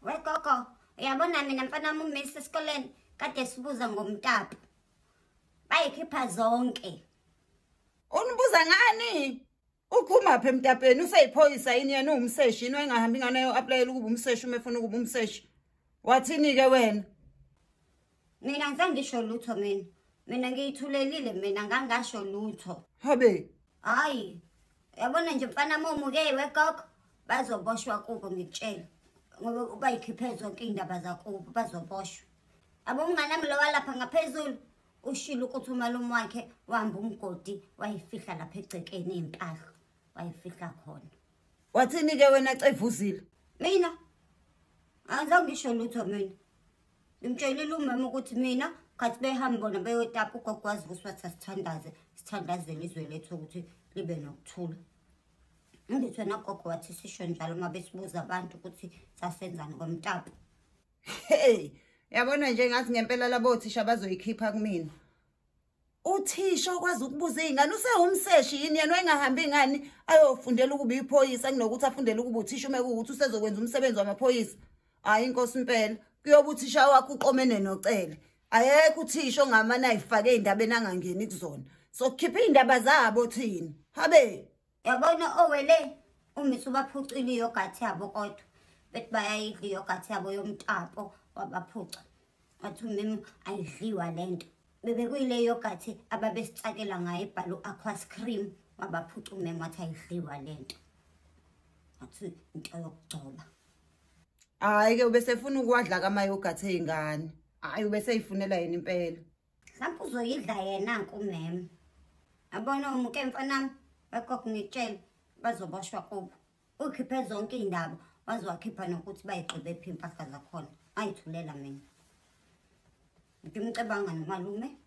Wegogo, uyabona mina mfana uMisi esikoleni kade sibuza ngomtapo. Bayikhipha zonke. Unibuza ngani? Uphuma phe emtapeni useyiphoyisa yini yena uwumseshi yini engahambi ngane yo applyela ukuba umseshi uma efuna ukuba umseshi. Wathini ke wena? Mina ngisho lutho mina. Mina ngiyithulelile mina ngangasho lutho. Habe. Hayi. Yabona nje mfana momuke wegogo bazoboshwa kubo ngitshela. Ngoba bayikhiphe zonke indaba zakubo bazoboshwa. Abomnganami lo walapha ngaphezulu ushilo ukuthi umalume wakhe wahamba umgodi wayifihla lapha egcekeni impahla. Wayifihla khona. Wathini ke wena cevuzile? Mina azange ngisho lutho mina. Ngimtshelile umama ukuthi mina kathi behamba bona beyotapa ugogwazi ukuthi wathi sithandazele izwe lethu ukuthi libe nokuthula. Ngithe nagogo wathi sisho njalo uma besibuza abantu ukuthi sasenzani ngomtapo. Hey, yabona nje ngathi ngempela labo thisha bazoyikhipha kumina. Uthisha okwazi ukubuza izingane usewumseshi yini yena engahambi ngani ayofundela ukuba iphoyisa kunokuthi afundele ukuba uthisha uma ukuthi usezokwenza umsebenzi wamaphoyisa. Hayi inkosi impela kuyoba uthisha wakhe uqomene nocele. Ayekho uthisha ongamana ayifake indabeni angangeni kuzona. So khipha indaba zabo thini. Habe. Yabona owele uMisi ubaphucile iyogathi yabo kodwa bethi bayayidla iyogathi yabo yomtapo wabaphuca. Wathi umama ayidliwa lento. Bebe kuyile yogathi ababesicakela ngayo ibhalo aquas cream wabaphuca umama wathi ayidliwa lento. Wathi into yokugcoba. Hayi ke ubesefuna ukwadla kama yogathi ezingane. Hayi ubeseyifunela yena impela. Mhlawumbe uzoyidla yena nkumama. Abona umuke mfanami bagogo ngitshela bazoboshwa kubo. Ukhiphe zonke indaba bazowakhipha nokuthi bayigqibe phi impahla zakhona. Ayithulela mina. Ngimcebanga nomalume.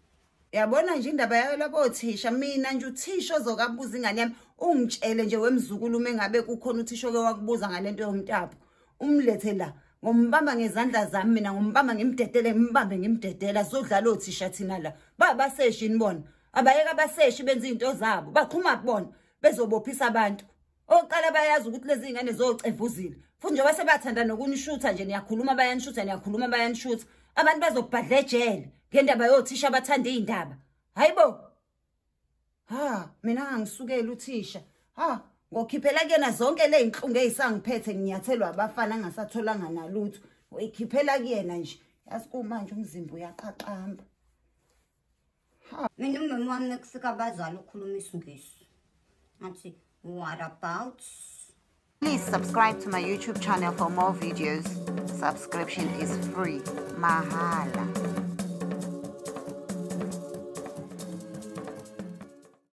Yabona nje indaba yayo labo thisha mina nje uthisha ozokabuza ingane yami ungitshele nje wemzukulu uma ngabe kukhona uthisha oke wakubuza ngalento yomtapo. Umlethe la ngombamba ngezandla zami mina ngombamba ngimdedele ngimbambe ngimdedela sodlala othisha thina la. Babaseshi nibona. Abayeka abaseshi benza izinto zabo baqhuma kubona bezobophisa abantu. Oqala bayazi ukuthi lezi ingane zocevuzile. Futhi nje basebathanda nokunishutha nje niyakhuluma bayanishutha niyakhuluma bayanishutha. Abantu bazobhadla ejele ngendaba yothisha abathanda izindaba. Hayibo. Ha, mina angisukela uthisha. Ha, ngokhiphela kuyena zonke le inhlungu ezisangiphethe nginyathelwa abafana angasatholanga nalutho. Uyikhiphela kuyena nje. Yazi kumanje umzimba uyaqhaqamba. Mina umama wami kusika abazali ukhuluma isiNgisi. Ngathi what about? Please subscribe to my YouTube channel for more videos. Subscription is free. Mahala.